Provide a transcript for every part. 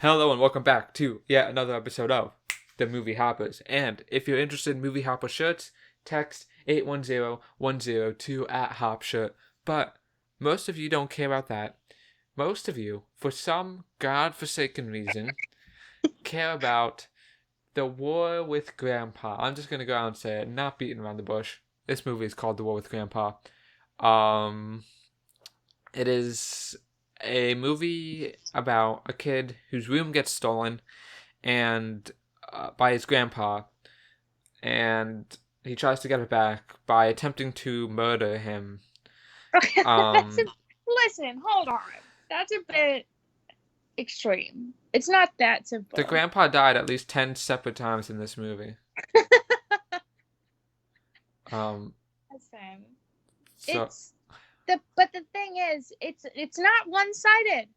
Hello and welcome back to yet another episode of The Movie Hoppers. And if you're interested in Movie Hopper shirts, text 810-102 at HopShirt. But most of you don't care about that. Most of you, for some godforsaken reason, care about The War with Grandpa. I'm just going to go out and say it, not beating around the bush. This movie is called The War with Grandpa. It is a movie about a kid whose room gets stolen and by his grandpa, and he tries to get it back by attempting to murder him. Listen, hold on. That's a bit extreme. It's not that simple. The grandpa died at least 10 separate times in this movie. Listen, so but the thing is, it's not one-sided.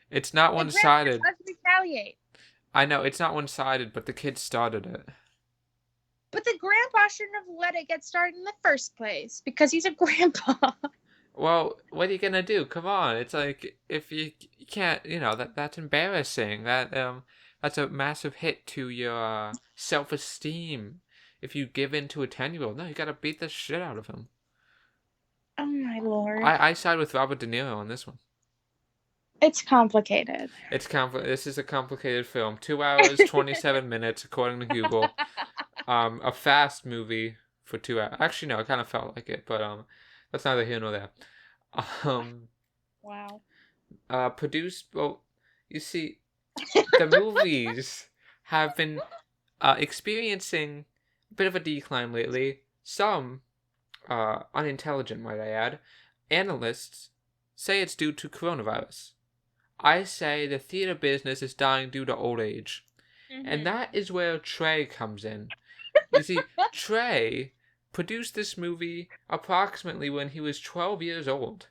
It's not one-sided. The grandpa does retaliate. I know, it's not one-sided, but the kid started it. But the grandpa shouldn't have let it get started in the first place, because he's a grandpa. Well, what are you gonna do? Come on, it's like, if you can't, that's embarrassing. That's a massive hit to your self-esteem. If you give in to a 10-year-old, no, you gotta beat the shit out of him. Oh my lord. I side with Robert De Niro on this one. It's complicated. This is a complicated film. 2 hours, 27 minutes, according to Google. A fast movie for 2 hours. Actually, no, it kind of felt like it, but that's neither here nor there. Wow. Produced, well, you see, the movies have been experiencing a bit of a decline lately. Some, unintelligent, might I add, analysts say it's due to coronavirus. I say the theater business is dying due to old age. Mm-hmm. And that is where Trey comes in. You see, Trey produced this movie approximately when he was 12 years old.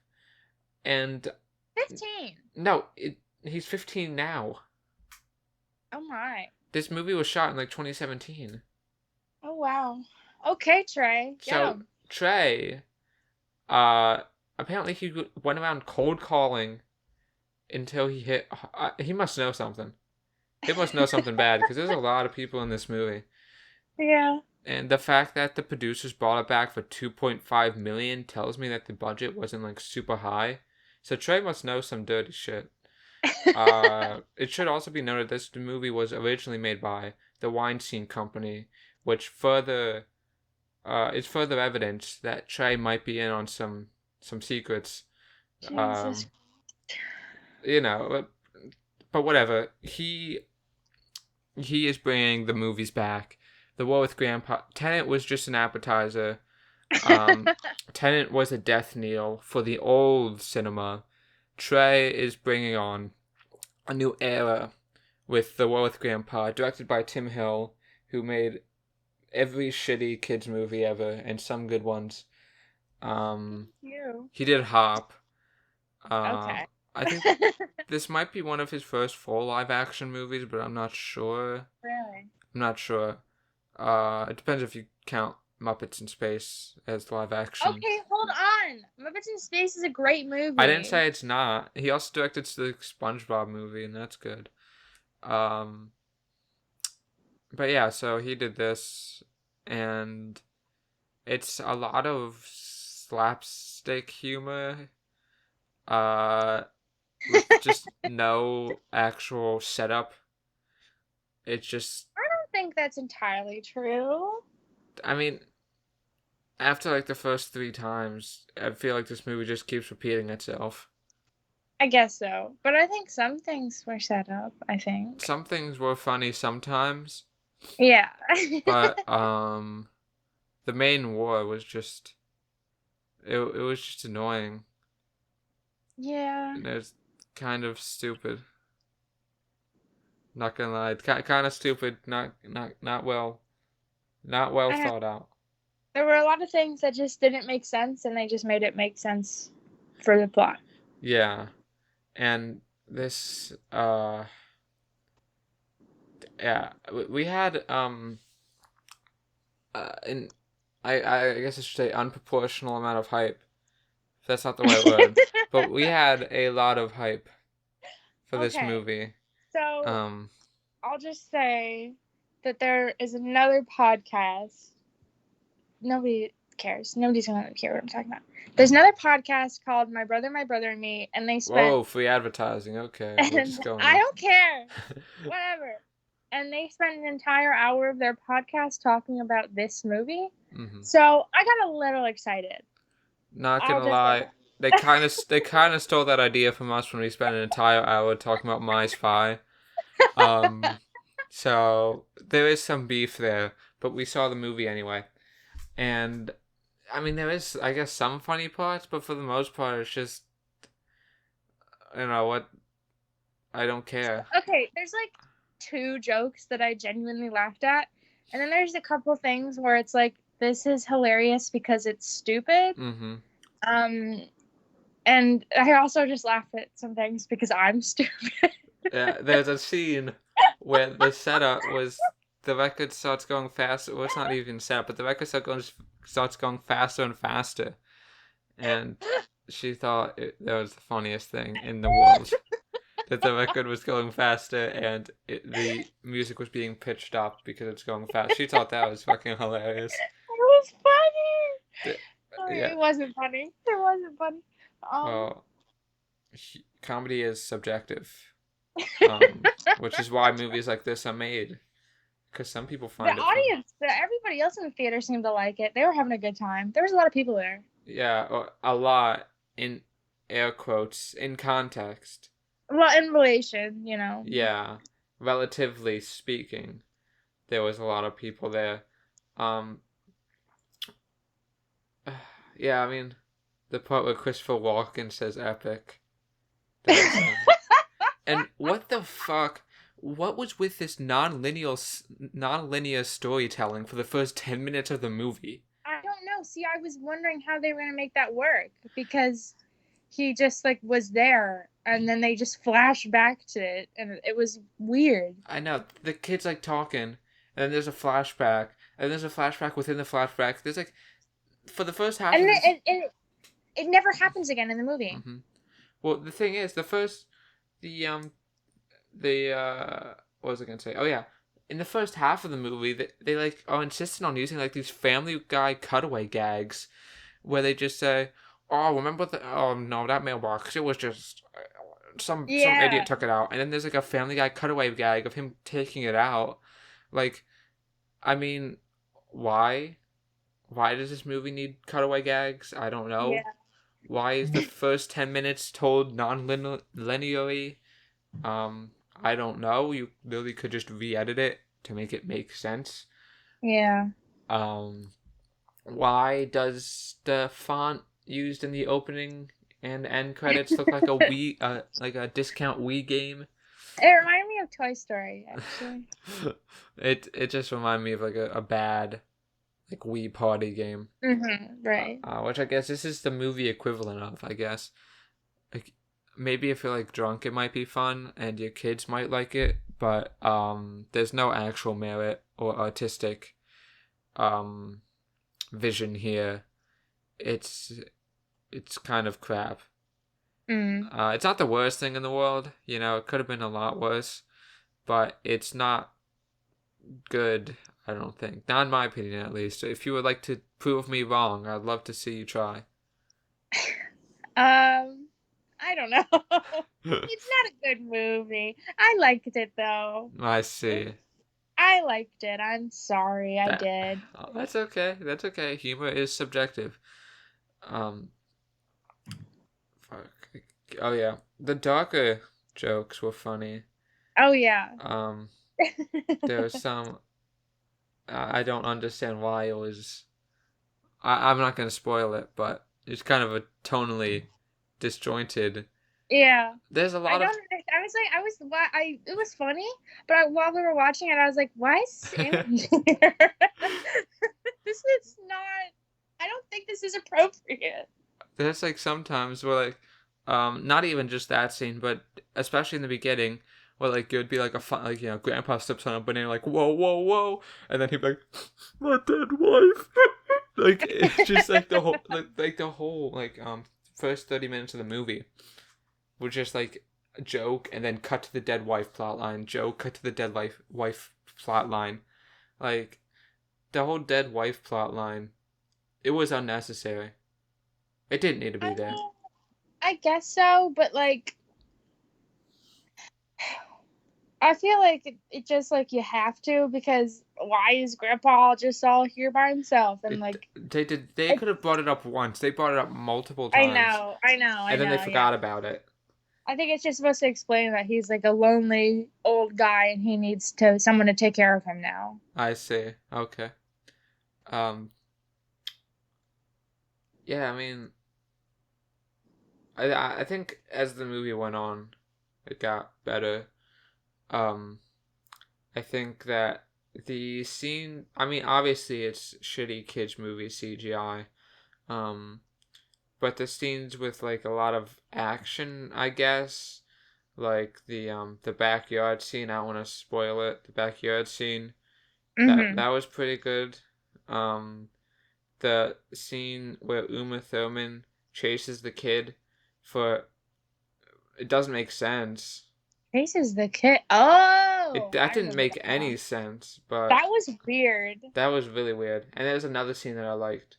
And 15. No, he's 15 now. Oh my. This movie was shot in like 2017. Oh wow. Okay, Trey. So Trey, apparently he went around cold calling until he hit. He must know something. He must know something bad, because there's a lot of people in this movie. Yeah. And the fact that the producers brought it back for $2.5 million tells me that the budget wasn't like super high. So Trey must know some dirty shit. It should also be noted this movie was originally made by the Weinstein Company, which is further evidence that Trey might be in on some secrets. Jesus. But whatever. He is bringing the movies back. The War with Grandpa. Tenet was just an appetizer. Tenet was a death knell for the old cinema. Trey is bringing on a new era with The War with Grandpa, directed by Tim Hill, who made every shitty kids movie ever and some good ones. He did Hop. Okay. I think this might be one of his first full live action movies, but I'm not sure. Really? I'm not sure. It depends if you count Muppets in Space as live action. Okay, hold on. Muppets in Space is a great movie. I didn't say it's not. He also directed the SpongeBob movie, and that's good. But yeah, so he did this, and it's a lot of slapstick humor. With just no actual setup. It's just... I don't think that's entirely true. I mean, after like the first 3 times, I feel like this movie just keeps repeating itself. I guess so. But I think some things were set up, I think. Some things were funny sometimes. Yeah. But, the main war was just... It was just annoying. Yeah. And it was kind of stupid. Not gonna lie, kind of stupid. Not well thought out. There were a lot of things that just didn't make sense, and they just made it make sense for the plot. Yeah, and this we had I guess I should say unproportional amount of hype. That's not the right word. But we had a lot of hype for this movie. So Um, I'll just say that there is another podcast. Nobody cares. Nobody's gonna care what I'm talking about. There's another podcast called My Brother and Me, and they spent whoa, free advertising. Okay, we're and just going I in. don't care. Whatever. And they spent an entire hour of their podcast talking about this movie. Mm-hmm. So I got a little excited. Not I'll gonna just lie, they kind of stole that idea from us when we spent an entire hour talking about My Spy. So there is some beef there, but we saw the movie anyway. And I mean, there is, I guess, some funny parts, but for the most part, it's just, you know what? I don't care. Okay, there's like 2 jokes that I genuinely laughed at, and then there's a couple things where it's like, this is hilarious because it's stupid. Mm-hmm. And I also just laugh at some things because I'm stupid. Yeah, there's a scene where the setup was the record starts going faster. Well, it's not even set, but the record starts going faster and faster, and she thought that was the funniest thing in the world. That the record was going faster and the music was being pitched up because it's going fast. She thought that was fucking hilarious. It was funny. Yeah. It wasn't funny. It wasn't funny. Well, comedy is subjective, which is why movies like this are made. Because some people find the it audience, everybody else in the theater seemed to like it. They were having a good time. There was a lot of people there. Yeah, a lot in air quotes in context. Well, in relation, you know. Yeah, relatively speaking, there was a lot of people there. Yeah, I mean, the part where Christopher Walken says epic. And what the fuck? What was with this non-linear storytelling for the first 10 minutes of the movie? I don't know. See, I was wondering how they were going to make that work because he just like was there and then they just flashed back to it and it was weird. I know. The kid's like talking and then there's a flashback and there's a flashback within the flashback. There's like, for the first half and of this... it never happens again in the movie. Mm-hmm. Well, the thing is, what was I gonna say? Oh yeah, in the first half of the movie, they like are insistent on using like these Family Guy cutaway gags, where they just say, "Oh, remember oh no, that mailbox, it was just some idiot took it out," and then there's like a Family Guy cutaway gag of him taking it out. Like, I mean, why? Why does this movie need cutaway gags? I don't know. Yeah. Why is the first 10 minutes told non-linearly? I don't know. You literally could just re-edit it to make it make sense. Yeah. Why does the font used in the opening and end credits look like a Wii, like a discount Wii game? It reminded me of Toy Story, actually. It just reminded me of like a bad like Wii party game. Mm-hmm, right. Which I guess this is the movie equivalent of, I guess. Like, maybe if you're like drunk it might be fun and your kids might like it, but there's no actual merit or artistic vision here. It's kind of crap. It's not the worst thing in the world, you know, it could have been a lot worse, but it's not good, I don't think. Not in my opinion, at least. If you would like to prove me wrong, I'd love to see you try. I don't know. It's not a good movie. I liked it, though. I see. I liked it. I'm sorry. I did. Oh, that's okay. That's okay. Humor is subjective. Fuck. Oh, yeah. The darker jokes were funny. Oh, yeah. There was some... I don't understand why it was... I'm not going to spoil it, but it's kind of a tonally disjointed. Yeah. There's a lot of... It was funny, but while we were watching it, I was like, why is Sam here? This is not... I don't think this is appropriate. There's like sometimes where like, not even just that scene, but especially in the beginning, where like it would be like a fun, like, you know, Grandpa steps on a banana, like whoa, whoa, whoa, and then he'd be like, my dead wife. Like it's just like the whole, like the whole like first 30 minutes of the movie, were just like joke, and then cut to the dead wife plotline, joke, cut to the dead wife plotline. Like, the whole dead wife plotline, it was unnecessary. It didn't need to be there. mean, I guess so, but like, I feel like it just like you have to, because why is Grandpa just all here by himself? And like, They could have brought it up once. They brought it up multiple I times. know, And then they forgot about it. I think it's just supposed to explain that he's like a lonely old guy and he needs someone to take care of him now. I see. Okay. Yeah, I mean, I think as the movie went on, it got better. I think that the scene, I mean, obviously it's shitty kids movie CGI, but the scenes with like a lot of action, I guess, like the backyard scene, I don't want to spoil it. The backyard scene, that was pretty good. The scene where Uma Thurman chases the kid it doesn't make sense. Chases the kid. Oh, That didn't make any sense, but that was weird. That was really weird. And there's another scene that I liked.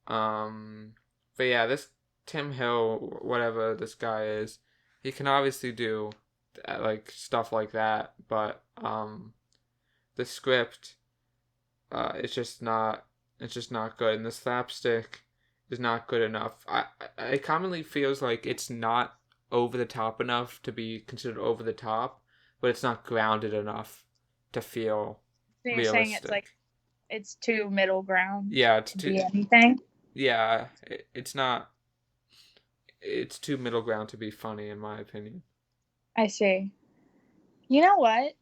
But yeah, this Tim Hill, whatever this guy is, he can obviously do like stuff like that, but the script, it's just not good, and the slapstick is not good enough. It commonly feels like it's not over the top enough to be considered over the top, but it's not grounded enough to feel so you're realistic. saying it's like it's too middle ground. Yeah, it's too anything. Yeah, it's not. It's too middle ground to be funny, in my opinion. I see. You know what?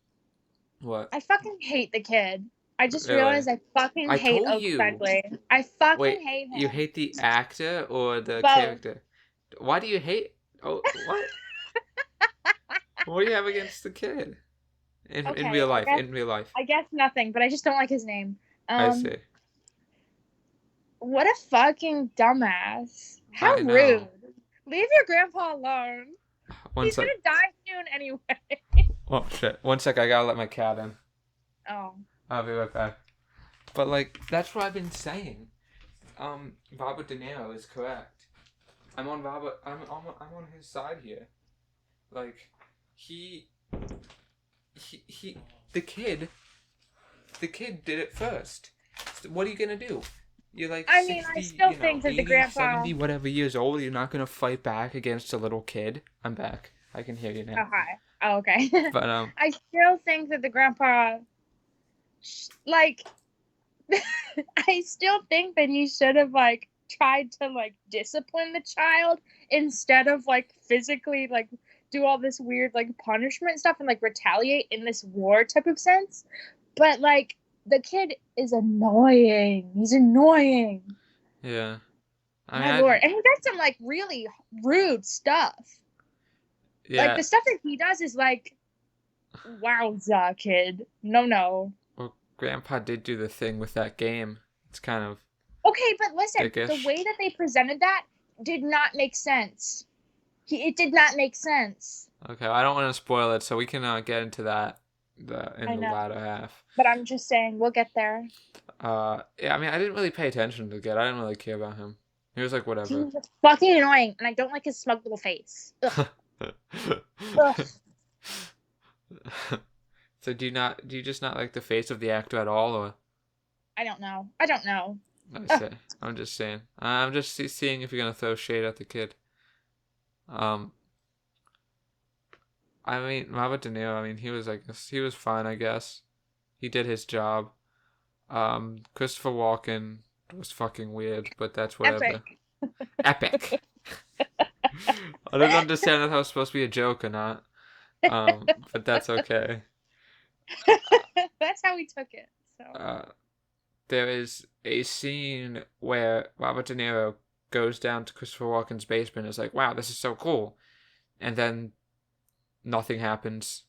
What? I fucking hate the kid. I just realized I fucking hate Oak Bentley. I fucking hate him. You hate the actor or the character? Why do you hate? Oh, what? What do you have against the kid? In real life, in real life. I guess nothing, but I just don't like his name. I see. What a fucking dumbass. How rude. Leave your grandpa alone. He's gonna die soon anyway. Oh shit. One sec, I gotta let my cat in. Oh. I'll be right back. But like, that's what I've been saying. Robert De Niro is correct. I'm on his side here. Like, the kid did it first. What are you gonna do? You're like, I mean, 60, I still think that 80, the grandpa 70 whatever years old, you're not gonna fight back against a little kid. I'm back. I can hear you now. Oh, hi. Oh, okay. But I still think that the grandpa, like, I still think that he should have like tried to like discipline the child instead of like physically like do all this weird like punishment stuff and like retaliate in this war type of sense. But like, the kid is annoying. He's annoying. Yeah. My lord. And he does some like really rude stuff. Yeah. Like the stuff that he does is like, wowza, kid. No. Well, Grandpa did do the thing with that game. It's kind of okay, but listen, dickish. The way that they presented that did not make sense. It did not make sense. Okay, I don't want to spoil it, so we can get into that in the latter half. But I'm just saying, we'll get there. Yeah, I mean, I didn't really pay attention to the kid. I didn't really care about him. He was like, whatever. He was fucking annoying, and I don't like his smug little face. Ugh. Ugh. So do you just not like the face of the actor at all, or? I don't know. I see. I'm just saying. I'm just seeing if you're gonna throw shade at the kid. I mean, Robert De Niro, I mean, he was fine, I guess. He did his job. Christopher Walken was fucking weird, but that's whatever. Epic. I don't understand if that was supposed to be a joke or not. But that's okay. That's how we took it. So. There is a scene where Robert De Niro goes down to Christopher Walken's basement and is like, wow, this is so cool. And then nothing happens.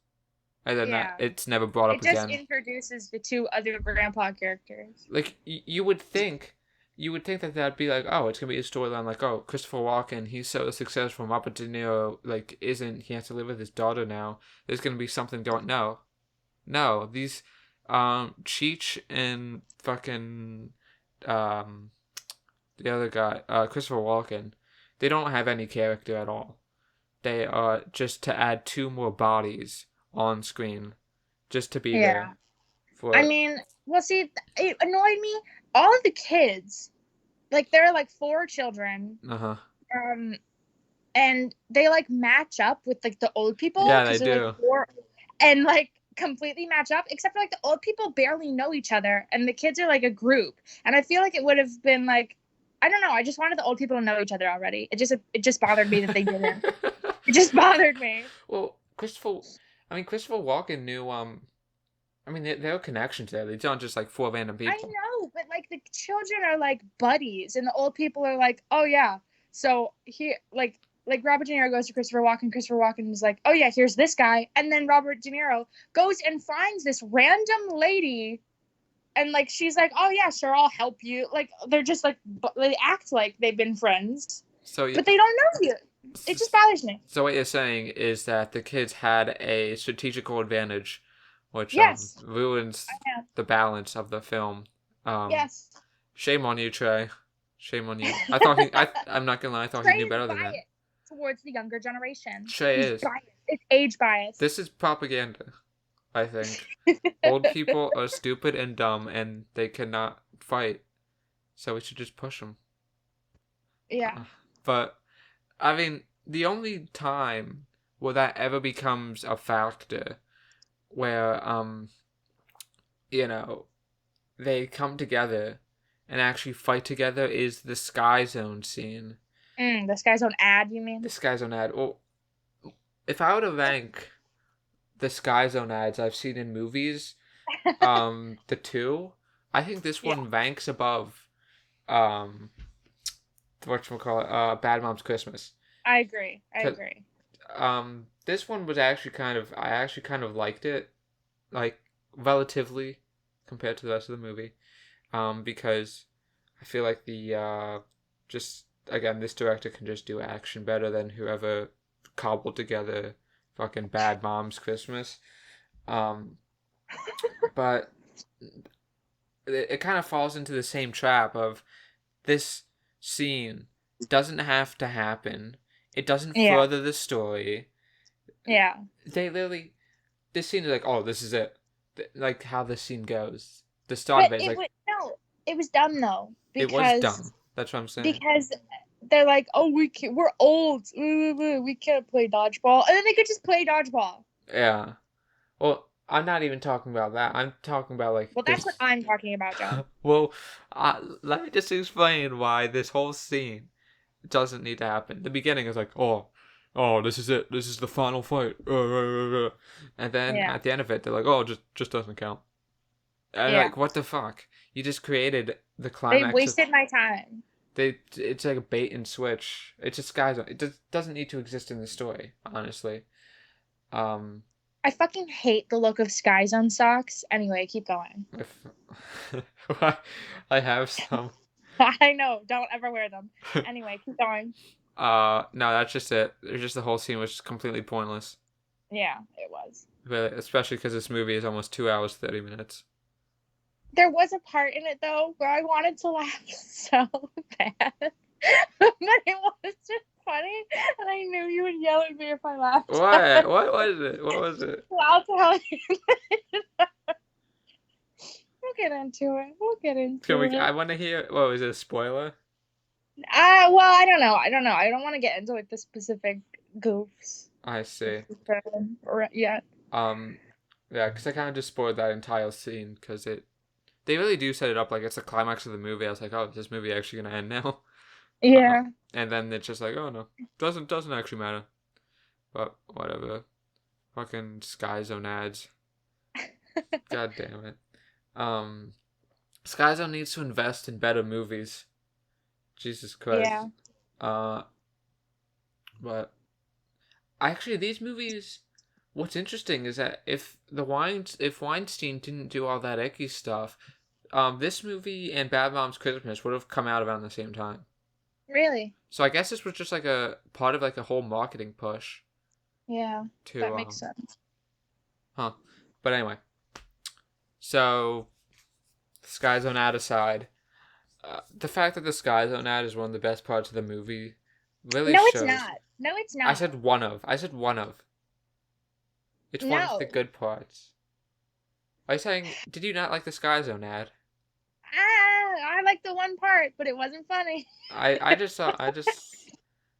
And then it's never brought up again. It just introduces the two other grandpa characters. Like, you would think you would think that that'd be like, oh, it's gonna be a storyline like, oh, Christopher Walken, he's so successful, Robert De Niro, like, isn't, he has to live with his daughter now. There's gonna be something going, no, these, Cheech and fucking, um, the other guy, Christopher Walken, they don't have any character at all. They are just to add 2 more bodies on screen, just to be there. I mean, well, see, it annoyed me. All of the kids, like, there are like 4 children. And they like match up with like the old people. Yeah, they do. Like 4, and like completely match up, except for like the old people barely know each other, and the kids are like a group. And I feel like it would have been like, I don't know. I just wanted the old people to know each other already. It just bothered me that they didn't. It just bothered me. Well, Christopher Walken knew. I mean, there are connections there. They don't just like 4 random people. I know, but like the children are like buddies, and the old people are like, oh yeah. So he like Robert De Niro goes to Christopher Walken. Christopher Walken is like, oh yeah, here's this guy, and then Robert De Niro goes and finds this random lady. And, like, she's like, oh, yeah, sure, I'll help you. Like, they're just, like, they act like they've been friends. But they don't know you. It just bothers me. So what you're saying is that the kids had a strategical advantage, which ruins the balance of the film. Yes. Shame on you, Trey. Shame on you. I'm not going to lie, I thought he knew better than that. Towards the younger generation. Trey is. Biased. It's age bias. This is propaganda. I think old people are stupid and dumb, and they cannot fight, so we should just push them. Yeah. But I mean, the only time where that ever becomes a factor, where they come together and actually fight together, is the Skyzone scene. The Skyzone Ad, you mean? The Skyzone Ad. Well, if I were to rank the Skyzone ads I've seen in movies, the 2, I think this one ranks above, whatchamacallit, Bad Moms Christmas. I agree. This one was actually I actually kind of liked it, like, relatively, compared to the rest of the movie, because I feel like this director can just do action better than whoever cobbled together fucking Bad Moms Christmas. But it kind of falls into the same trap of, this scene doesn't have to happen. It doesn't further the story. Yeah. They literally, this scene is like, oh, this is it. Like how the scene goes. The start of it is like... No, it was dumb though. It was dumb. That's what I'm saying. Because they're like, oh, we're old. We can't play dodgeball. And then they could just play dodgeball. Yeah. Well, I'm not even talking about that. I'm talking about like... Well, that's what I'm talking about, John. Well, let me just explain why this whole scene doesn't need to happen. The beginning is like, oh, this is it. This is the final fight. And then at the end of it, they're like, oh, just doesn't count. And like, what the fuck? You just created the climax. They wasted my time. It's like a bait and switch. It's a Skyzone. It doesn't need to exist in the story, honestly. I fucking hate the look of Skyzone socks. Anyway, keep going. I have some. I know. Don't ever wear them. Anyway, keep going. No, that's just it. It's just the whole scene was completely pointless. Yeah, it was. But especially because this movie is almost 2 hours 30 minutes. There was a part in it though where I wanted to laugh so bad, but it was just funny, and I knew you would yell at me if I laughed. What? What was it? What was it? Well, I'll tell you. We'll get into it. I want to hear. What was it? A spoiler? Well, I don't know. I don't want to get into like the specific goofs. I see. Yet. Yeah, because I kind of just spoiled that entire scene because they really do set it up like it's the climax of the movie. I was like, oh, is this movie actually gonna end now? Yeah. And then it's just like, oh no, doesn't actually matter. But whatever. Fucking Skyzone ads. God damn it. Skyzone needs to invest in better movies. Jesus Christ. Yeah. But actually, these movies, what's interesting is that if Weinstein didn't do all that icky stuff, this movie and Bad Moms Christmas would have come out around the same time. Really? So I guess this was just like a part of like a whole marketing push Yeah, to that makes sense. huh. But anyway, so Skyzone Ad aside, the fact that the Skyzone Ad is one of the best parts of the movie really No, it's shows. not. No, it's not. I said one of. I said one of. It's one of the No. good parts. Are you saying? Did you not like the Skyzone Ad? I like the one part, but it wasn't funny. I just thought I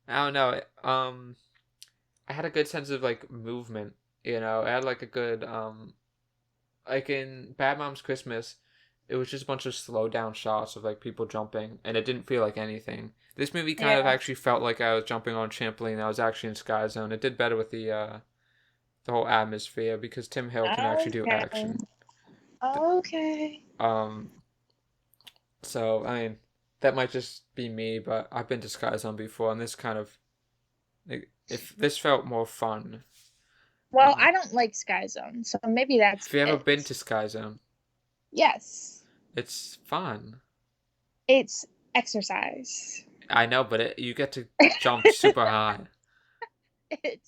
don't know. I had a good sense of like movement. You know, I had like a good like in Bad Moms Christmas, it was just a bunch of slow down shots of like people jumping, and it didn't feel like anything. This movie kind of Yeah. actually felt like I was jumping on a trampoline. I was actually in Sky Zone. It did better with the whole atmosphere because Tim Hill can actually do Okay. action. Okay. Um, so I mean, that might just be me, but I've been to Sky Zone before, and this kind of if this felt more fun. Well, I don't like Skyzone, so maybe that's Have you ever it. been to Sky Zone? Yes. It's fun. It's exercise. I know, but you get to jump super high. It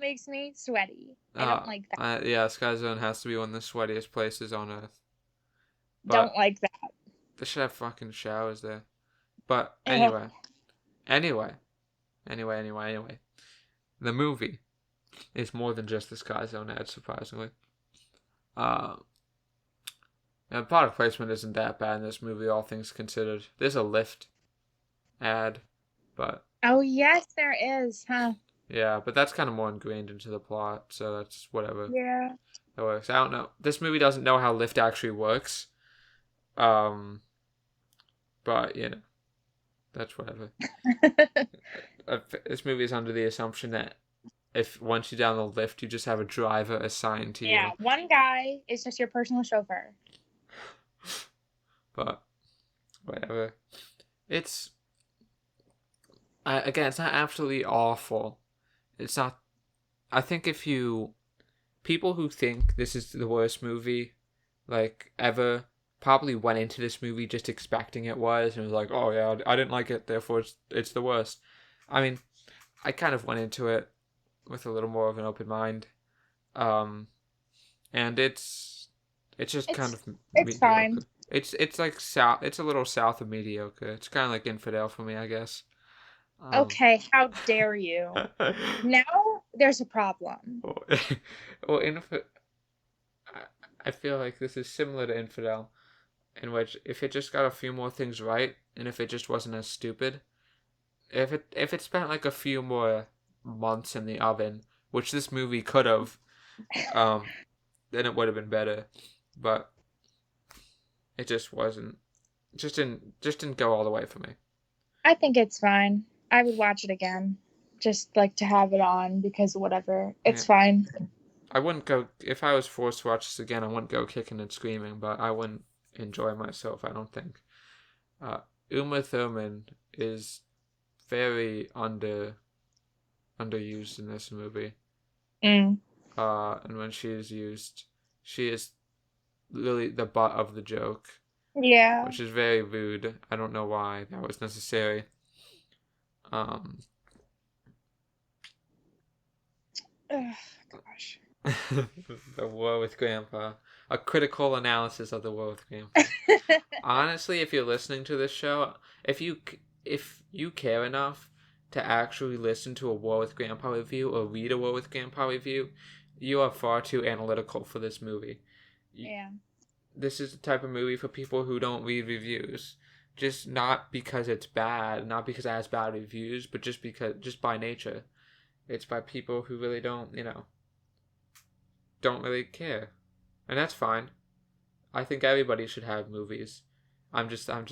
makes me sweaty. I don't like that. Yeah, Sky Zone has to be one of the sweatiest places on Earth. But Don't like that. they should have fucking showers there. But Oh, anyway. The movie is more than just the Sky Zone ad, surprisingly. And product placement isn't that bad in this movie, all things considered. There's a Lyft ad, but oh yes, there is, huh? yeah, but that's kind of more ingrained into the plot, so that's whatever. Yeah. It works. I don't know. This movie doesn't know how Lyft actually works. But you know, that's whatever. This movie is under the assumption that if once you're down the Lyft, you just have a driver assigned to you. Yeah, one guy is just your personal chauffeur. But whatever. It's again, it's not absolutely awful. It's not. I think if you people who think this is the worst movie like ever probably went into this movie just expecting it was and was like, oh yeah, I didn't like it, therefore it's the worst. I mean, I kind of went into it with a little more of an open mind, and it's just kind of it's fine. It's like south. It's a little south of mediocre. It's kind of like Infidel for me, I guess. Okay, how dare you? Now there's a problem. Well, I feel like this is similar to Infidel, in which if it just got a few more things right, and if it just wasn't as stupid, if it spent like a few more months in the oven, which this movie could have, then it would have been better. But it just wasn't. Just didn't go all the way for me. I think it's fine. I would watch it again, just like to have it on because whatever. It's fine. I wouldn't go if I was forced to watch this again. I wouldn't go kicking and screaming, but I wouldn't enjoy myself. I don't think. Uma Thurman is very underused in this movie. Mm. And when she is used, she is really the butt of the joke. Yeah. Which is very rude. I don't know why that was necessary. Gosh. The War with Grandpa. A critical analysis of The War with Grandpa. Honestly, if you're listening to this show, if you care enough to actually listen to a War with Grandpa review or read a War with Grandpa review, you are far too analytical for this movie. Yeah. This is the type of movie for people who don't read reviews. Just not because it's bad, not because it has bad reviews, but just by nature. It's by people who really don't really care. And that's fine. I think everybody should have movies. I'm just saying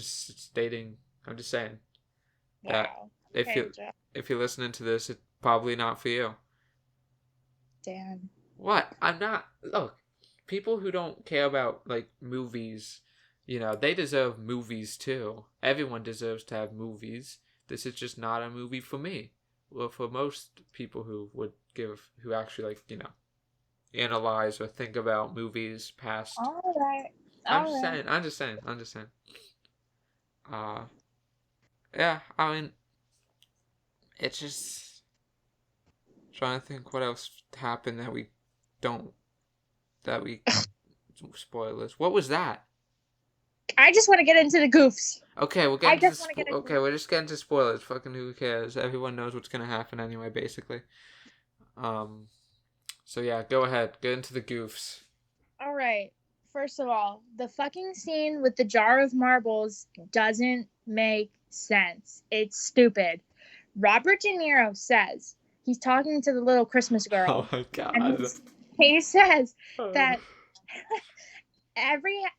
that if you're listening to this, it's probably not for you. Dan. What? I'm not. Look, people who don't care about like movies, they deserve movies too. Everyone deserves to have movies. This is just not a movie for me. Well, for most people who actually analyze or think about movies past. All right. I'm just Alright. saying. I'm just saying. I'm just saying. Uh, yeah. I mean, it's just trying to think what else happened that we don't that we spoilers. What was that? I just want to get into the goofs. Okay, we'll get I into just want to get into okay, we're just getting to spoilers. Fucking who cares? Everyone knows what's gonna happen anyway, basically. So yeah, go ahead. Get into the goofs. Alright. First of all, the fucking scene with the jar of marbles doesn't make sense. It's stupid. Robert De Niro says he's talking to the little Christmas girl. Oh my god. And he says that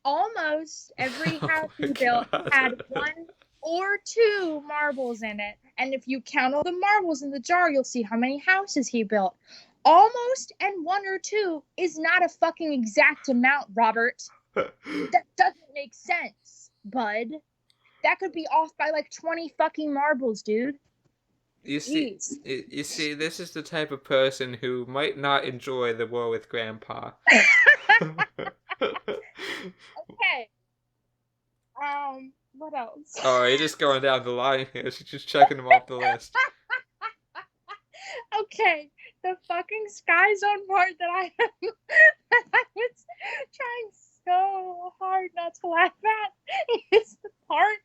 almost every Oh house my he built God. had 1 or 2 marbles in it. And if you count all the marbles in the jar, you'll see how many houses he built. Almost and 1 or 2 is not a fucking exact amount, Robert. That doesn't make sense, bud. That could be off by like 20 fucking marbles, dude. You see, this is the type of person who might not enjoy the war with Grandpa. Okay. What else? Oh, you're just going down the line here. She's just checking them off the list. Okay, the fucking Skyzone part that I was trying so hard not to laugh at is the part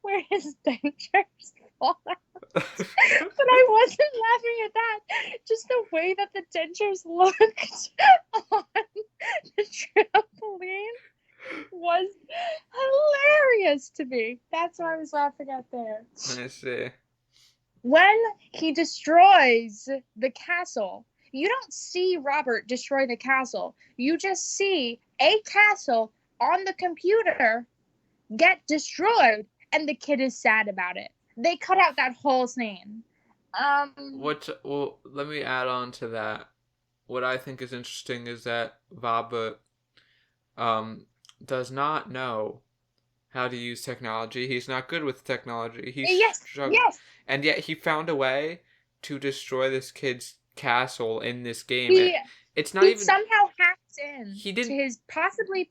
where his dentures fall out. But I wasn't laughing at that. Just the way that the dentures looked on the trampoline was hilarious to me. That's what I was laughing at there. I see. When he destroys the castle, you don't see Robert destroy the castle. You just see a castle on the computer get destroyed, and the kid is sad about it. They cut out that whole scene. Well, let me add on to that. What I think is interesting is that Robert does not know how to use technology. He's not good with technology. He's struggling. Yes. And yet he found a way to destroy this kid's castle in this game. It's not he even somehow hacked in to his possibly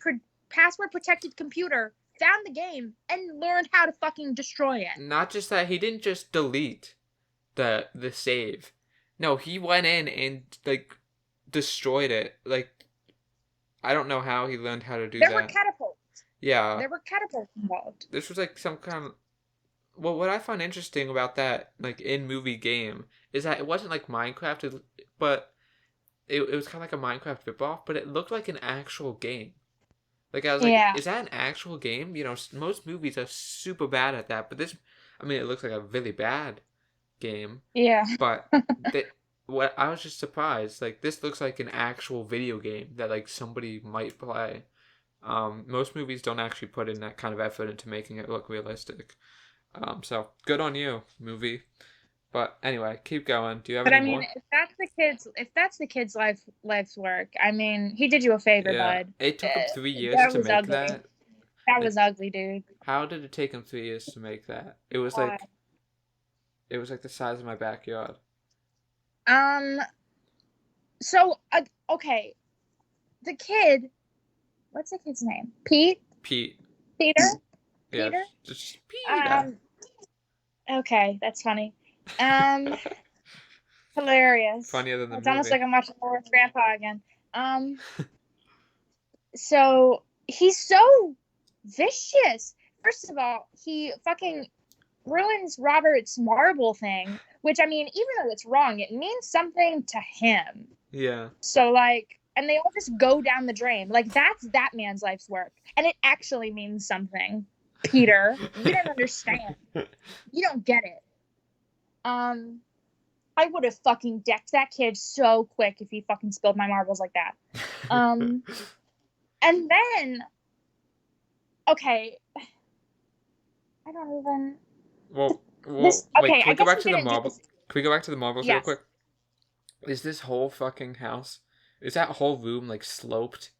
password protected computer, found the game, and learned how to fucking destroy it. Not just that, he didn't just delete the save. No, he went in and like destroyed it. Like, I don't know how he learned how to do that. There were catapults. Yeah. There were catapults involved. This was like some kind of... Well, what I found interesting about that, like, in-movie game, is that it wasn't like Minecraft, but it was kind of like a Minecraft ripoff, but it looked like an actual game. Like, I was like, is that an actual game? You know, most movies are super bad at that, but this, I mean, it looks like a really bad game. Yeah. But what I was just surprised, like, this looks like an actual video game that, like, somebody might play. Most movies don't actually put in that kind of effort into making it look realistic. So good on you, movie. But anyway, keep going. Do you have any more? But I mean, if that's the kid's life's work, I mean, he did you a favor, bud. It took him 3 years to make ugly. that. That was ugly, dude. How did it take him 3 years to make that? It was like the size of my backyard. So okay, the kid. What's the kid's name? Pete. Peter. Yeah, Peter. Just Peter. Okay, that's funny. Hilarious. Funnier than the It's movie. almost like I'm watching War with Grandpa again. So he's so vicious. First of all, he fucking ruins Robert's marble thing, which, I mean, even though it's wrong, it means something to him. Yeah. So, like, and they all just go down the drain. Like, that's that man's life's work. And it actually means something, Peter. You don't understand. You don't get it. I would have fucking decked that kid so quick if he fucking spilled my marbles like that. And then, okay, I don't even. Well, okay, wait, can we go back to the marbles? Can we go back to the marbles real Yes. quick? Is this whole fucking house, is that whole room, like, sloped?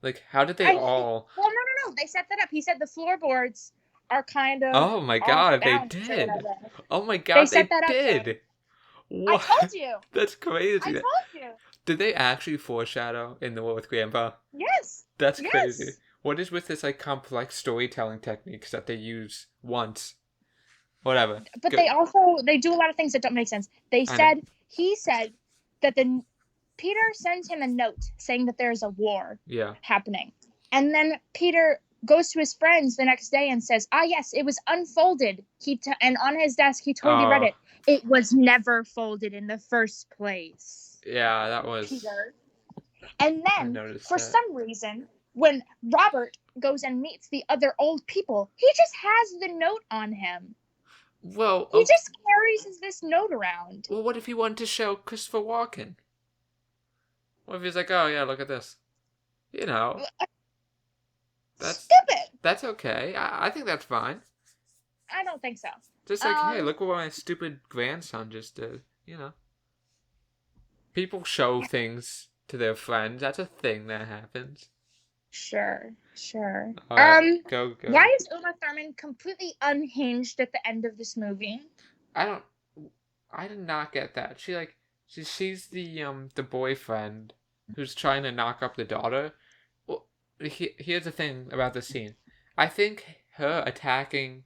Like, how did they all... Well, no. They set that up. He said the floorboards are kind of... Oh my god, they did. Oh my god, they set that did. Up, what? I told you. That's crazy. I told you. Did they actually foreshadow in The War with Grandpa? Yes. That's crazy. What is with this like complex storytelling techniques that they use once? Whatever. But they do a lot of things that don't make sense. He said that Peter sends him a note saying that there's a war happening. And then Peter goes to his friends the next day and says, yes, it was unfolded. And on his desk, he totally read it. It was never folded in the first place. Yeah, that was... Peter. And then, for some reason, when Robert goes and meets the other old people, he just has the note on him. Well... He just carries this note around. Well, what if he wanted to show Christopher Walken? What if he's like, oh, yeah, look at this? You know... That's stupid. That's okay. I think that's fine. I don't think so. Just like, hey, look what my stupid grandson just did. You know. People show things to their friends. That's a thing that happens. Sure. All right, go. Why is Uma Thurman completely unhinged at the end of this movie? I did not get that. She's the boyfriend who's trying to knock up the daughter. Here's the thing about the scene. I think her attacking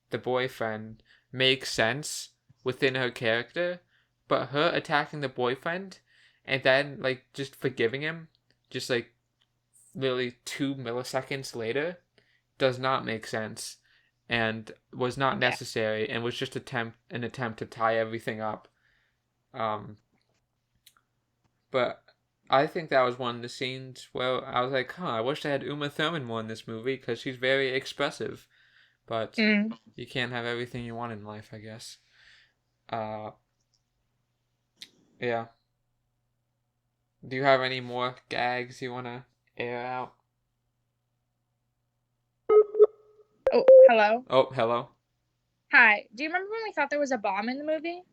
the boyfriend makes sense within her character, but her attacking the boyfriend and then like just forgiving him just like literally 2 milliseconds later does not make sense and was not necessary and was just an attempt to tie everything up. But I think that was one of the scenes where I was like, I wish I had Uma Thurman more in this movie because she's very expressive. But you can't have everything you want in life, I guess. Yeah. Do you have any more gags you want to air out? Oh, hello? Oh, hello. Hi. Do you remember when we thought there was a bomb in the movie?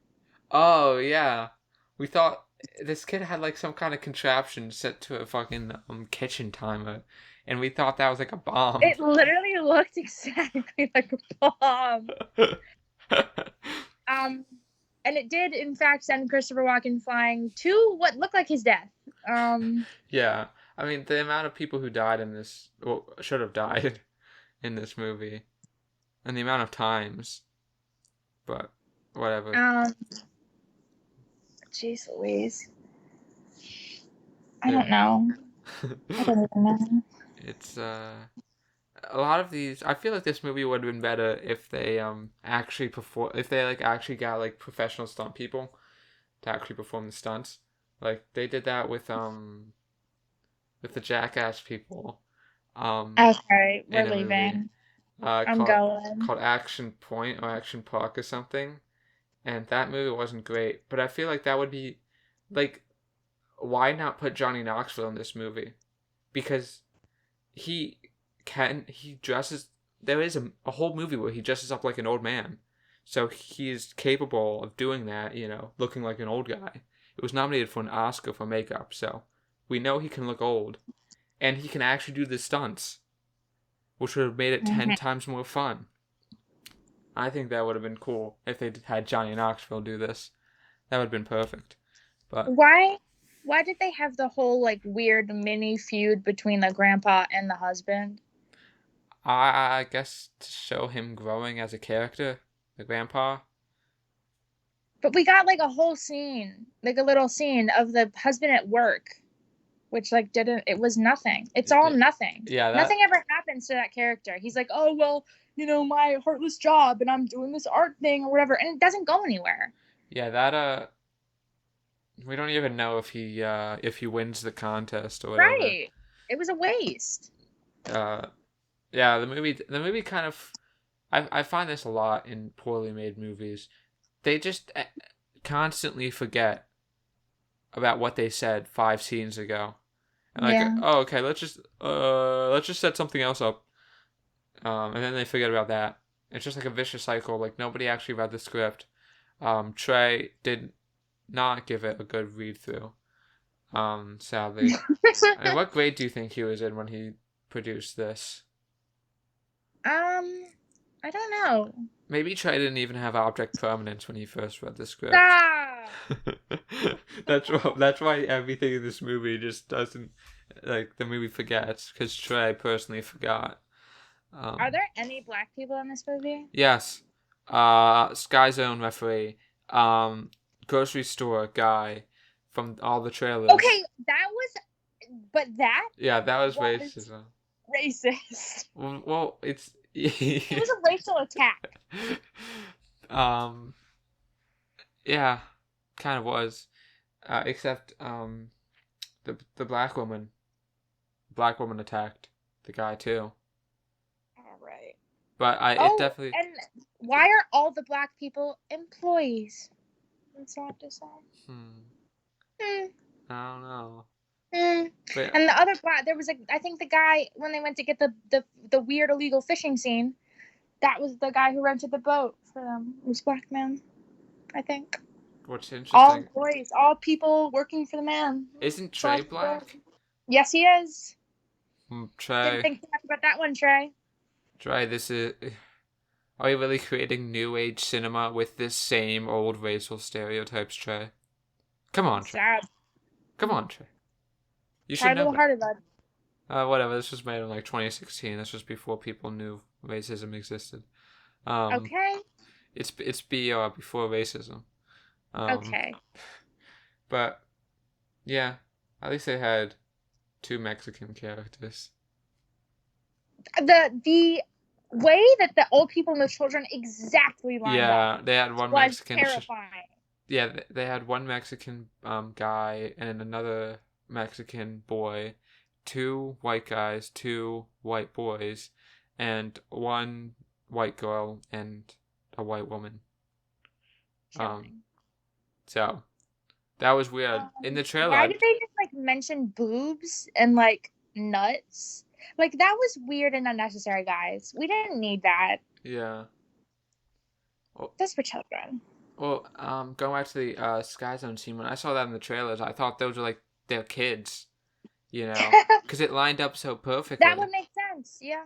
Oh, yeah. We thought this kid had like some kind of contraption set to a fucking kitchen timer, and we thought that was like a bomb. It literally looked exactly like a bomb. And it did in fact send Christopher Walken flying to what looked like his death. Yeah, I mean the amount of people who died in this, should have died in this movie, and the amount of times, but whatever. Jeez Louise. I don't know. I don't even know. It's a lot of these. I feel like this movie would have been better if they actually perform. If they like actually got like professional stunt people to actually perform the stunts. Like they did that with the Jackass people. Okay, we're leaving. I'm going. Called Action Point or Action Park or something. And that movie wasn't great, but I feel like that would be, like, why not put Johnny Knoxville in this movie? Because he dresses, there is a whole movie where he dresses up like an old man. So he's capable of doing that, you know, looking like an old guy. It was nominated for an Oscar for makeup, so we know he can look old. And he can actually do the stunts, which would have made it 10 times more fun. I think that would have been cool if they had Johnny Knoxville do this. That would have been perfect. But why did they have the whole like weird mini feud between the grandpa and the husband? I guess to show him growing as a character, the grandpa. But we got like a whole scene, like a little scene of the husband at work, which like it was nothing. It's all nothing. Yeah. Nothing ever happens to that character. He's like, oh, well, you know, my heartless job and I'm doing this art thing or whatever. And it doesn't go anywhere. Yeah, that, we don't even know if he wins the contest or whatever. Right. It was a waste. Yeah, the movie kind of, I find this a lot in poorly made movies. They just constantly forget about what they said 5 scenes ago. And like, oh, okay, let's just set something else up. And then they forget about that. It's just like a vicious cycle. Like nobody actually read the script. Trey did not give it a good read through. Sadly. And what grade do you think he was in when he produced this? I don't know. Maybe Trey didn't even have object permanence when he first read the script. Ah! That's why everything in this movie just doesn't. like the movie forgets, because Trey personally forgot. Are there any black people in this movie? Yes. Skyzone referee. Grocery store guy from all the trailers. Okay, that Yeah, that was was racism. racist. Well, it's It was a racial attack. Yeah, kind of was. Except the black woman attacked the guy too. All right. But it definitely. And why are all the black people employees? That's all I have to say. I don't know. But, and the other black, there was I think the guy when they went to get the weird illegal fishing scene, that was the guy who rented the boat for them. It was black man, I think. What's interesting? All employees, all people working for the man. Isn't Trey black? Yes, he is. Trey. Didn't think too much about that one, Trey. Trey, this is. Are you really creating new age cinema with this same old racial stereotypes, Trey? Come on, Trey. Sad. Come on, Trey. You should know. Harder, bud. Whatever. This was made in like 2016. This was before people knew racism existed. Okay. It's BR before racism. Okay. But yeah, at least they had 2 Mexican characters. The way that the old people and the children exactly lined up. Yeah, they had one Mexican. Terrifying. Yeah, they had one Mexican guy and another Mexican boy, 2 white guys, 2 white boys, and 1 white girl and a white woman. So that was weird. In the trailer, why did they just like mention boobs and like nuts? Like that was weird and unnecessary, guys. We didn't need that. Yeah. Well, that's for children. Well, going back to the Skyzone scene, when I saw that in the trailers, I thought those were like their kids, you know, because it lined up so perfectly. That would make sense, yeah.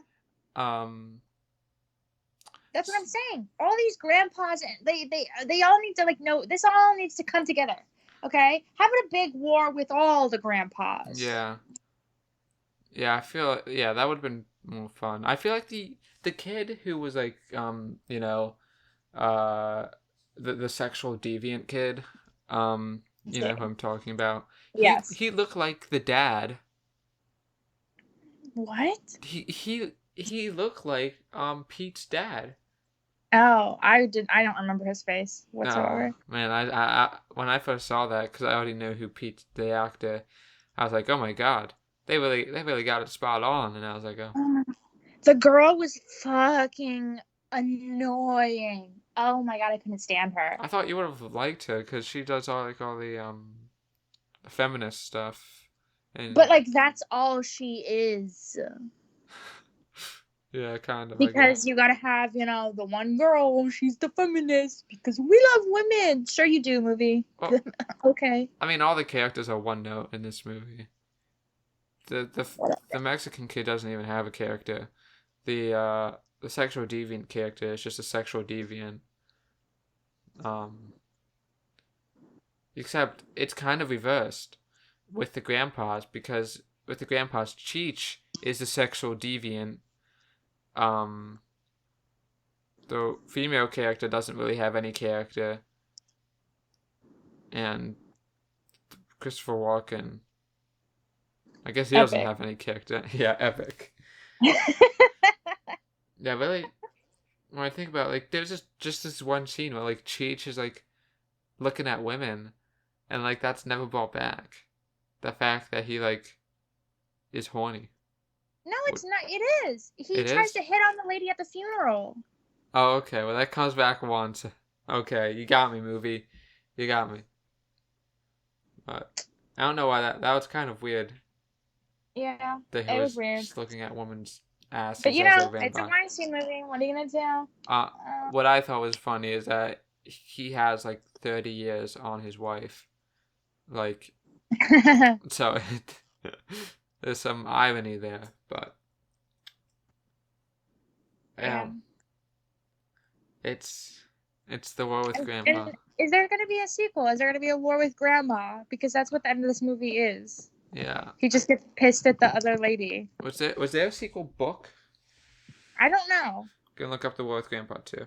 That's what I'm saying. All these grandpas, they all need to like know. This all needs to come together, okay? Having a big war with all the grandpas. Yeah. Yeah, I feel that would have been more fun. I feel like the kid who was like you know, the sexual deviant kid, you know who I'm talking about. Yes. He looked like the dad. What? He looked like Pete's dad. Oh, I don't remember his face whatsoever. Oh, man, I when I first saw that, because I already knew who Pete, the actor, I was like, oh my god, they really got it spot on, and I was like, oh. The girl was fucking annoying. Oh my god, I couldn't stand her. I thought you would have liked her because she does all the feminist stuff. But like that's all she is. Yeah, kind of. Because you gotta have, the one girl, she's the feminist because we love women. Sure you do, movie. Well, okay. I mean, all the characters are one note in this movie. The Mexican kid doesn't even have a character. The sexual deviant character is just a sexual deviant. Except it's kind of reversed with the grandpas, because with the grandpas, Cheech is the sexual deviant. The female character doesn't really have any character, and Christopher Walken, I guess he doesn't have any character. Yeah, epic. Yeah, really. When I think about it, like, there's just this one scene where like Cheech is like looking at women, and like that's never brought back. The fact that he like is horny. No, it's not. It is. He tries to hit on the lady at the funeral. Oh, okay. Well, that comes back once. Okay, you got me, movie. You got me. But I don't know why that was kind of weird. Yeah, that he was weird. Just looking at women's asses. But it's a Weinstein movie. What are you gonna do? What I thought was funny is that he has like 30 years on his wife. Like, so there's some irony there, but yeah. It's the war with Grandpa. Is there going to be a sequel? Is there going to be a war with Grandma? Because that's what the end of this movie is. Yeah. He just gets pissed at the other lady. Was there a sequel book? I don't know. Gonna look up The War with Grandpa too.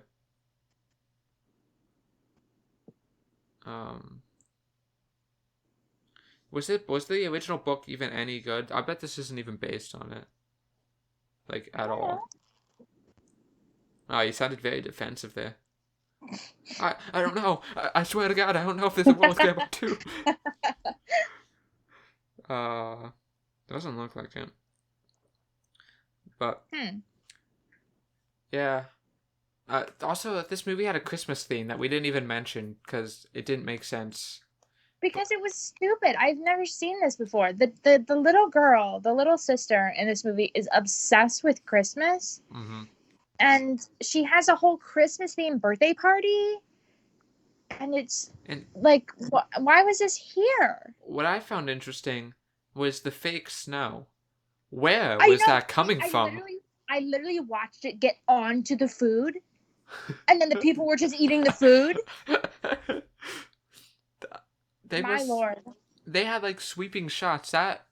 Was the original book even any good? I bet this isn't even based on it. Like, at all. Oh, you sounded very defensive there. I don't know. I swear to God, I don't know if there's a War with Grandpa 2. Doesn't look like it. But, yeah. Also, this movie had a Christmas theme that we didn't even mention because it didn't make sense. Because it was stupid. I've never seen this before. The little girl, the little sister in this movie is obsessed with Christmas. Mm-hmm. And she has a whole Christmas-themed birthday party. And it's like, why was this here? What I found interesting was the fake snow. Where was that coming from? I literally watched it get onto the food. And then the people were just eating the food. Lord. They had like sweeping shots. That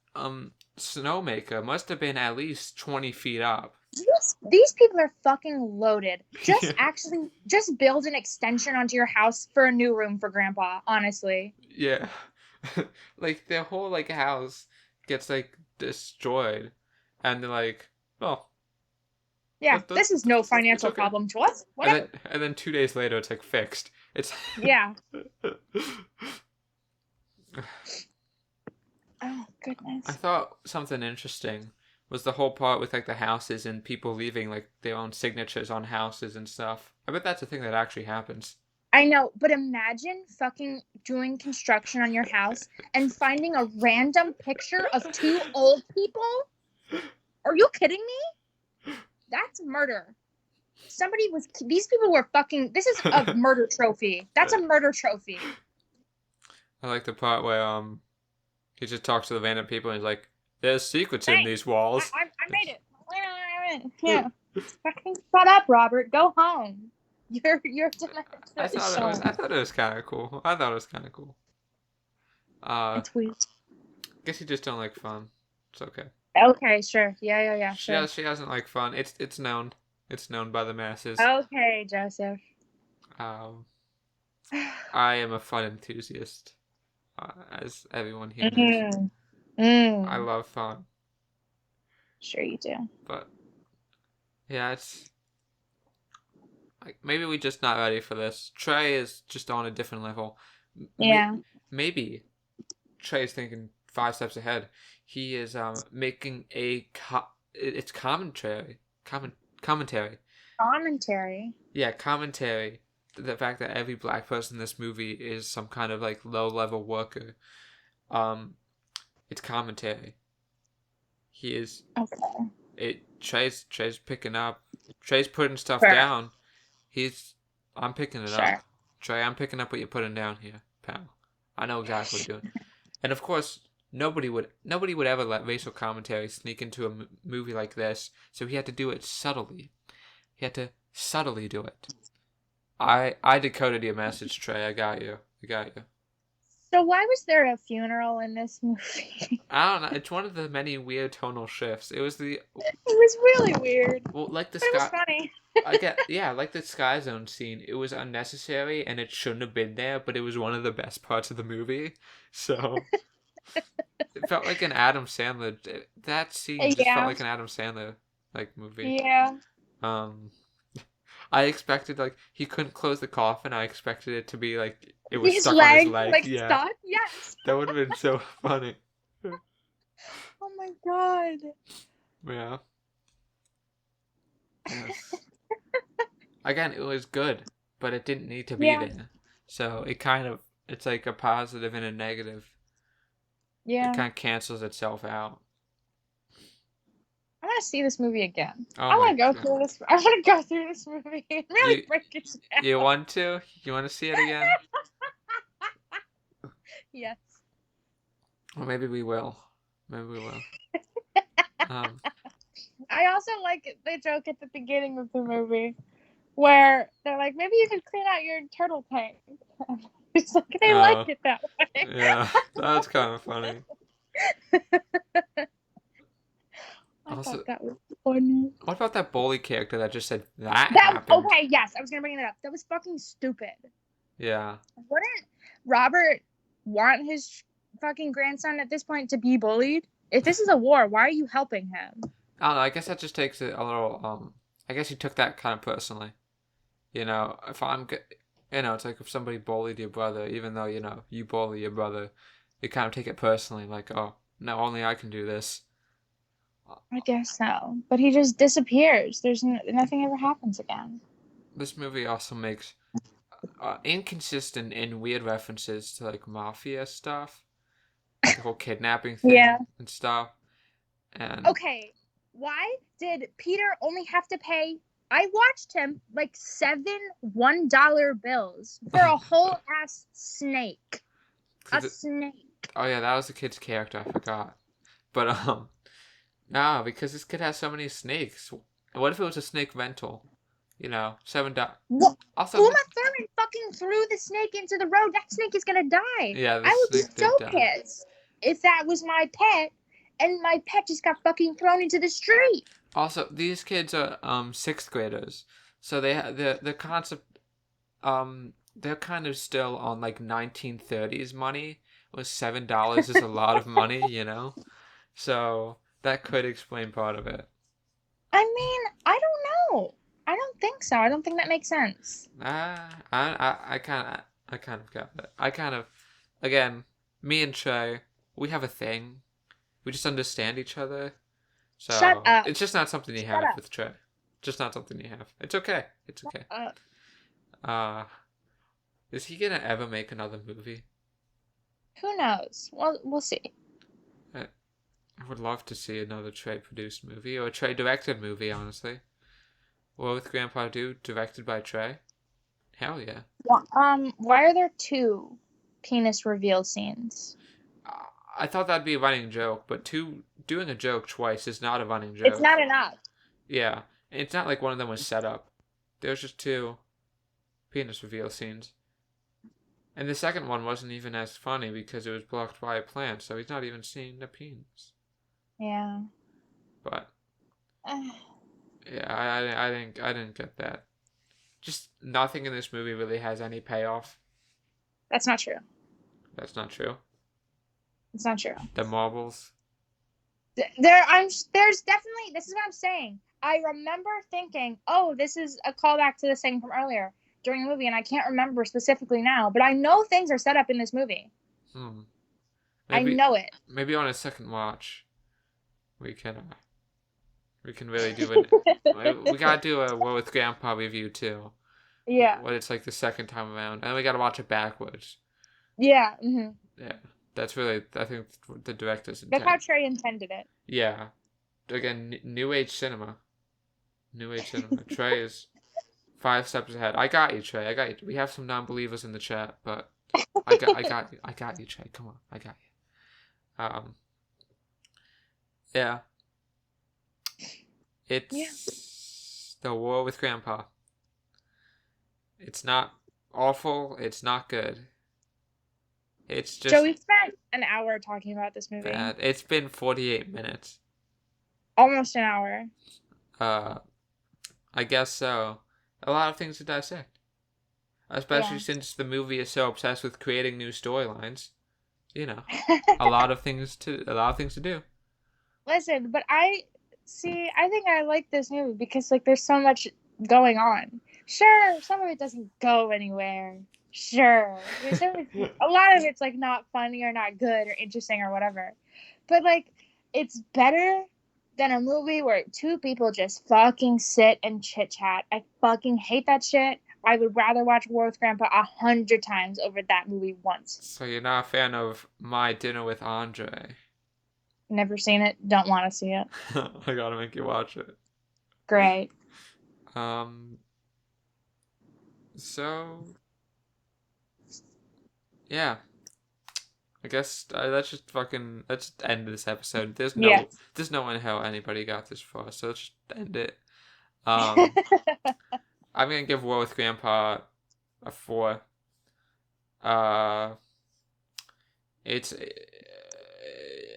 snowmaker must have been at least 20 feet up. These people are fucking loaded. Just build an extension onto your house for a new room for Grandpa, honestly. Yeah. Like their whole like house gets like destroyed. And they're like, oh. Yeah, this is no financial problem to us. Whatever. And then 2 days later it's like fixed. It's yeah. Oh, goodness. I thought something interesting was the whole part with like the houses and people leaving like their own signatures on houses and stuff. I bet that's a thing that actually happens. I know, but imagine fucking doing construction on your house and finding a random picture of 2 old people? Are you kidding me? That's murder. These people were fucking, this is a murder trophy. That's a murder trophy. I like the part where he just talks to the random people and he's like, "There's secrets in these walls." I made it. Yeah. Fucking shut up, Robert. Go home. You're I thought it was kind of cool. It's weird. Guess you just don't like fun. It's okay. Okay, sure. Yeah. Sure. She doesn't like fun. It's known. It's known by the masses. Okay, Joseph. I am a fun enthusiast. As everyone here knows. I love fun. Sure you do. But yeah, it's like maybe we're just not ready for this. Trey is just on a different level. Yeah. Maybe Trey's thinking 5 steps ahead. He is making it's commentary. Yeah, commentary. The fact that every black person in this movie is some kind of like low level worker. It's commentary. He is. Okay. Trey's picking up. Trey's putting stuff down. I'm picking it up. Trey, I'm picking up what you're putting down here, pal. I know exactly what you're doing. And of course, nobody would ever let racial commentary sneak into a movie like this. So he had to do it subtly. He had to subtly do it. I decoded your message, Trey. I got you. So why was there a funeral in this movie? I don't know. It's one of the many weird tonal shifts. It was really weird. Well, like the It was funny. like the Skyzone scene. It was unnecessary and it shouldn't have been there, but it was one of the best parts of the movie. So it felt like an Adam Sandler. That scene just felt like an Adam Sandler like movie. Yeah. I expected like he couldn't close the coffin. I expected it to be like it was stuck on his leg. Like stuck? Yes. That would have been so funny. Oh my god. Yeah. Yes. Again, it was good, but it didn't need to be there. So it's like a positive and a negative. Yeah. It kind of cancels itself out. I want to see this movie again. I want to go through this. I want to go through this movie and really break it down. You want to? You want to see it again? Yes. Well, maybe we will. I also like the joke at the beginning of the movie where they're like, maybe you could clean out your turtle tank. It's like they like it that way. Yeah, that was kind of funny. I Also, thought that was funny. what about that bully character that just said that That happened? okay, yes, I was gonna bring that up. That was fucking stupid. Yeah. Wouldn't Robert want his fucking grandson at this point to be bullied? If this is a war, why are you helping him? I don't know. I guess that just takes it a little. I guess he took that kind of personally. If it's like if somebody bullied your brother, even though you bully your brother, you kind of take it personally. Like, oh no, only I can do this. I guess so, but he just disappears. There's nothing ever happens again. This movie also makes inconsistent and weird references to like mafia stuff, like the whole kidnapping thing Yeah. and stuff. And Okay, why did Peter only have to pay? I watched him like 7 $1 bills for a whole ass snake. A snake. Oh yeah, that was the kid's character. I forgot. But no, because this kid has so many snakes. What if it was a snake rental? $7. What? Also, Uma Thurman fucking threw the snake into the road. That snake is gonna die. Yeah, I would be so pissed if that was my pet and my pet just got fucking thrown into the street. Also, these kids are 6th graders, so they the concept they're kind of still on like 1930s money. Where $7 is a lot of money, So that could explain part of it. I mean, I don't know. I don't think so. I don't think that makes sense. I kind of got it. Again, me and Trey, we have a thing. We just understand each other. So Shut up. it's just not something you have with Trey. Just not something you have. It's okay. It's okay. Is he gonna ever make another movie? Who knows? Well, we'll see. I would love to see another Trey produced movie or a Trey directed movie, honestly. War with Grandpa Do, directed by Trey. Hell yeah. Why are there 2 penis reveal scenes? I thought that'd be a running joke, but doing a joke twice is not a running joke. It's not enough. Yeah, and it's not like one of them was set up. There's just 2 penis reveal scenes. And the second one wasn't even as funny because it was blocked by a plant, so he's not even seeing the penis. Yeah. But yeah, I didn't get that. Just nothing in this movie really has any payoff. That's not true. That's not true. It's not true. The marbles. There's definitely, this is what I'm saying. I remember thinking, oh, this is a callback to this thing from earlier during the movie, and I can't remember specifically now, but I know things are set up in this movie. Maybe, I know it. Maybe on a second watch, we can really do it. We gotta do a War with Grandpa review too. Yeah. What it's like the second time around, and we gotta watch it backwards. Yeah. Mm-hmm. Yeah, that's really, I think, the director's intent. That's how Trey intended it. Yeah. Again, New Age cinema. Trey is 5 steps ahead. I got you, Trey. I got you. We have some non-believers in the chat, but I got you, Trey. Come on, I got you. Yeah. It's the War with Grandpa. It's not awful. It's not good. It's just. Joey spent an hour talking about this movie. Bad. It's been 48 minutes. Almost an hour. I guess so. A lot of things to dissect. Especially since the movie is so obsessed with creating new storylines. A lot of things to do. Listen, but I think I like this movie because there's so much going on. Sure, some of it doesn't go anywhere. Sure. A lot of it's not funny or not good or interesting or whatever. But it's better than a movie where 2 people just fucking sit and chit chat. I fucking hate that shit. I would rather watch War with Grandpa 100 times over that movie once. So you're not a fan of My Dinner with Andre? Never seen it. Don't want to see it. I gotta make you watch it. Great. So yeah, I guess let's just end this episode. There's no one how anybody got this far, so let's just end it. I'm gonna give War with Grandpa a 4. It's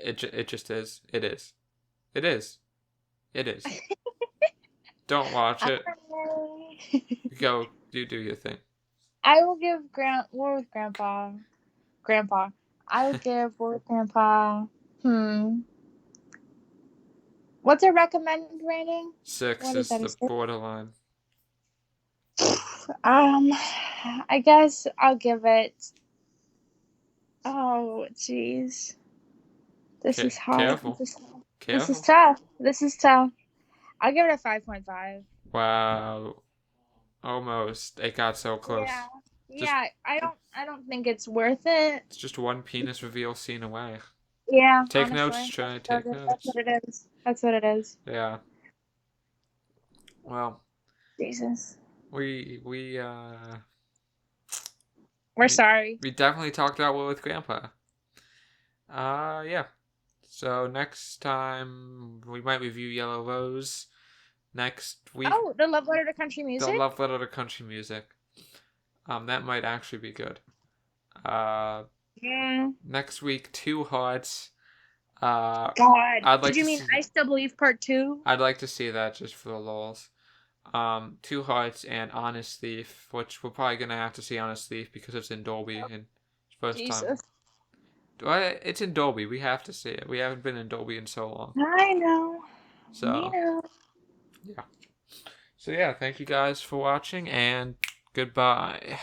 It just is. It is. It is. It is. Don't watch it. Go do your thing. I will give War with Grandpa. I would give War with Grandpa. What's a recommended rating? 6 is the borderline. I guess I'll give it. Oh, jeez. This is hard. Careful. This is tough. I'll give it a 5.5. Wow. Almost. It got so close. Yeah. I don't think it's worth it. It's just one penis reveal scene away. Yeah. Take honestly, notes, Trey. Take notes. That's what it is. Yeah. Well. Jesus. We're sorry. We definitely talked about War with Grandpa. Yeah. So next time we might review Yellow Rose. Next week. Oh, the Love Letter to Country Music. The Love Letter to Country Music. That might actually be good. Yeah. Next week, Two Hearts. God. Did you mean I Still Believe Part 2? I'd like to see that just for the lulz. Two Hearts and Honest Thief, which we're probably gonna have to see Honest Thief because it's in Dolby and first time. It's in Dolby. We have to see it. We haven't been in Dolby in so long. I know. So yeah. So yeah, thank you guys for watching and goodbye.